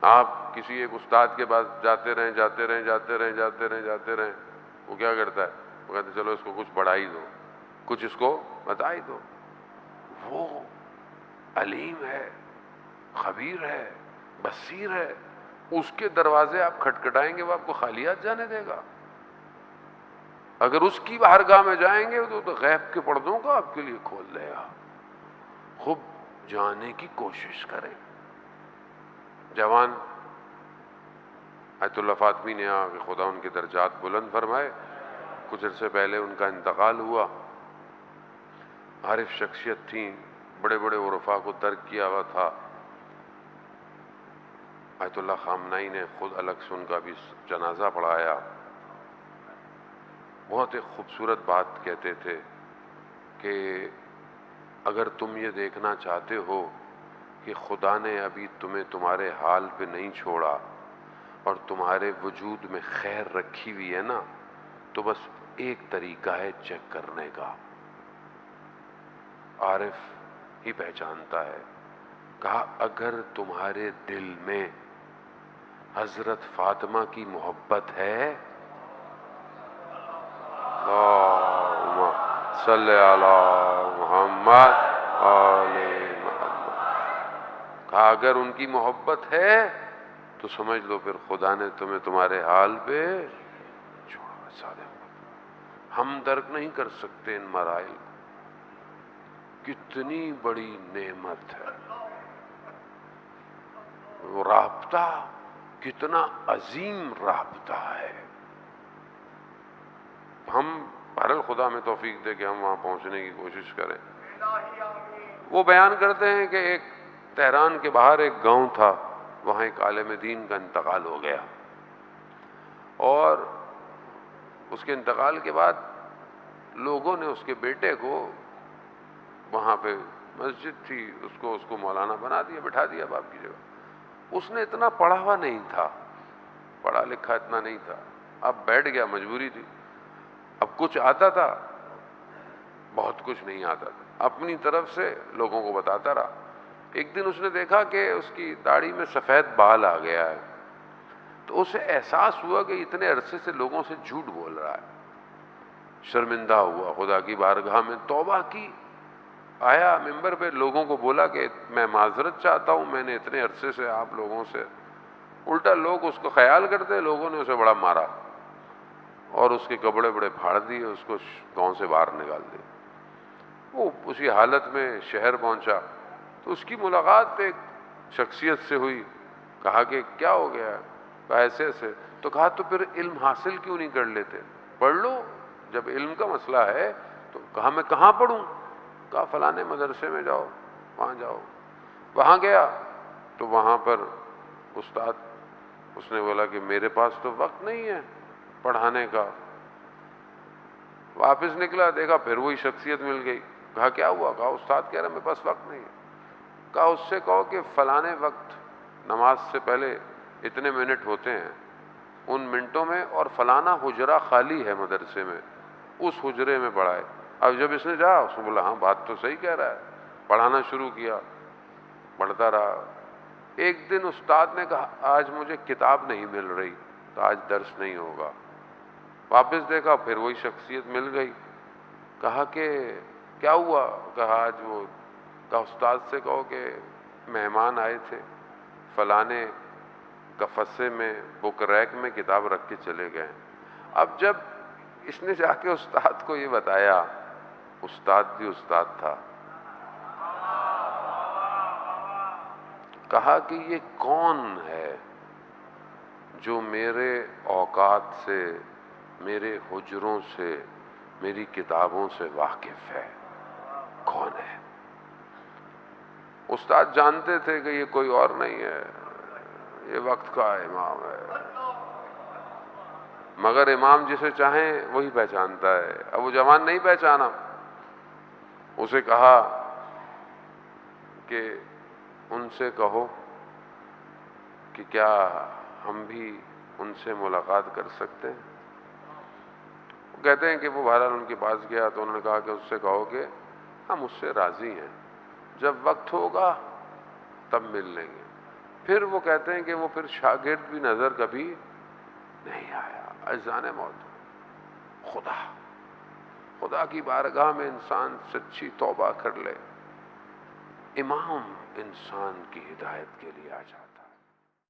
آپ کسی ایک استاد کے پاس جاتے رہیں جاتے رہیں جاتے رہیں جاتے رہیں جاتے رہیں، وہ کیا کرتا ہے؟ وہ کہتے ہیں چلو اس کو کچھ بڑھا ہی دو، کچھ اس کو بتا ہی دو۔ وہ علیم ہے، خبیر ہے، بصیر ہے، اس کے دروازے آپ کھٹکھٹائیں گے وہ آپ کو خالیات جانے دے گا؟ اگر اس کی بارگاہ میں جائیں گے تو غیب کے پردوں کو آپ کے لیے کھول دے گا۔ خوب جانے کی کوشش کریں۔ جوان آیت اللہ فاطمی نے آ کہ خدا ان کے درجات بلند فرمائے، کچھ عرصے پہلے ان کا انتقال ہوا۔ عارف شخصیت تھیں، بڑے بڑے عرفاء کو ترک کیا ہوا تھا۔ آیت اللہ خامنائی نے خود الگ سے ان کا بھی جنازہ پڑھایا۔ بہت ایک خوبصورت بات کہتے تھے کہ اگر تم یہ دیکھنا چاہتے ہو کہ خدا نے ابھی تمہیں تمہارے حال پہ نہیں چھوڑا اور تمہارے وجود میں خیر رکھی ہوئی ہے نا، تو بس ایک طریقہ ہے چیک کرنے کا، عارف ہی پہچانتا ہے۔ کہا اگر تمہارے دل میں حضرت فاطمہ کی محبت ہے، اللہم صلی علی محمد آل محمد، کہا اگر ان کی محبت ہے تو سمجھ لو پھر خدا نے تمہیں تمہارے حال پہ چھوڑا۔ سارے ہم درک نہیں کر سکتے ان مراحل کو، کتنی بڑی نعمت ہے وہ رابطہ، کتنا عظیم رابطہ ہے۔ ہم بہرحال خدا ہمیں توفیق دے کہ ہم وہاں پہنچنے کی کوشش کریں۔ وہ بیان کرتے ہیں کہ ایک تہران کے باہر ایک گاؤں تھا، وہاں ایک عالم دین کا انتقال ہو گیا، اور اس کے انتقال کے بعد لوگوں نے اس کے بیٹے کو، وہاں پہ مسجد تھی، اس کو مولانا بنا دیا، بٹھا دیا باپ کی جگہ۔ اس نے اتنا پڑھا ہوا نہیں تھا، پڑھا لکھا اتنا نہیں تھا، اب بیٹھ گیا، مجبوری تھی۔ اب کچھ آتا تھا، بہت کچھ نہیں آتا تھا، اپنی طرف سے لوگوں کو بتاتا رہا۔ ایک دن اس نے دیکھا کہ اس کی داڑھی میں سفید بال آ گیا ہے، تو اسے احساس ہوا کہ اتنے عرصے سے لوگوں سے جھوٹ بول رہا ہے۔ شرمندہ ہوا، خدا کی بارگاہ میں توبہ کی، آیا ممبر پہ، لوگوں کو بولا کہ میں معذرت چاہتا ہوں، میں نے اتنے عرصے سے آپ لوگوں سے، الٹا لوگ اس کو خیال کرتے، لوگوں نے اسے بڑا مارا اور اس کے کپڑے بڑے پھاڑ دیے، اس کو گاؤں سے باہر نکال دیا۔ وہ اسی حالت میں شہر پہنچا تو اس کی ملاقات ایک شخصیت سے ہوئی۔ کہا کہ کیا ہو گیا ہے؟ کہا ایسے ایسے۔ تو کہا تو پھر علم حاصل کیوں نہیں کر لیتے؟ پڑھ لو، جب علم کا مسئلہ ہے تو۔ کہا میں کہاں پڑھوں؟ کہا فلانے مدرسے میں جاؤ، وہاں جاؤ۔ وہاں گیا تو وہاں پر استاد، اس نے بولا کہ میرے پاس تو وقت نہیں ہے پڑھانے کا۔ واپس نکلا، دیکھا پھر وہی شخصیت مل گئی۔ کہا کیا ہوا؟ کہا استاد کہہ رہا میرے پاس وقت نہیں ہے۔ کہا اس سے کہو کہ فلانے وقت نماز سے پہلے اتنے منٹ ہوتے ہیں، ان منٹوں میں، اور فلانا حجرہ خالی ہے مدرسے میں، اس حجرے میں پڑھائے۔ اب جب اس نے جا، اس نے بولا ہاں بات تو صحیح کہہ رہا ہے، پڑھانا شروع کیا، پڑھتا رہا۔ ایک دن استاد نے کہا آج مجھے کتاب نہیں مل رہی تو آج درس نہیں ہوگا۔ واپس دیکھا پھر وہی شخصیت مل گئی۔ کہا کہ کیا ہوا؟ کہا آج وہ، کہا استاد سے کہو کہ مہمان آئے تھے، فلانے قفسے میں بک ریک میں کتاب رکھ کے چلے گئے۔ اب جب اس نے جا کے استاد کو یہ بتایا، استاد بھی استاد تھا، کہا کہ یہ کون ہے جو میرے اوقات سے، میرے حجروں سے، میری کتابوں سے واقف ہے؟ کون ہے؟ استاد جانتے تھے کہ یہ کوئی اور نہیں ہے، یہ وقت کا امام ہے، مگر امام جسے چاہیں وہی پہچانتا ہے۔ اب وہ جوان نہیں پہچانا، اسے کہا کہ ان سے کہو کہ کیا ہم بھی ان سے ملاقات کر سکتے ہیں؟ وہ کہتے ہیں کہ وہ بہرحال ان کے پاس گیا تو انہوں نے کہا کہ اس سے کہو کہ ہم اس سے راضی ہیں، جب وقت ہوگا تب مل لیں گے۔ پھر وہ کہتے ہیں کہ وہ پھر شاگرد بھی نظر کبھی نہیں آیا. عزیزان موت، خدا کی بارگاہ میں انسان سچی توبہ کر لے، امام انسان کی ہدایت کے لیے آ جاتا.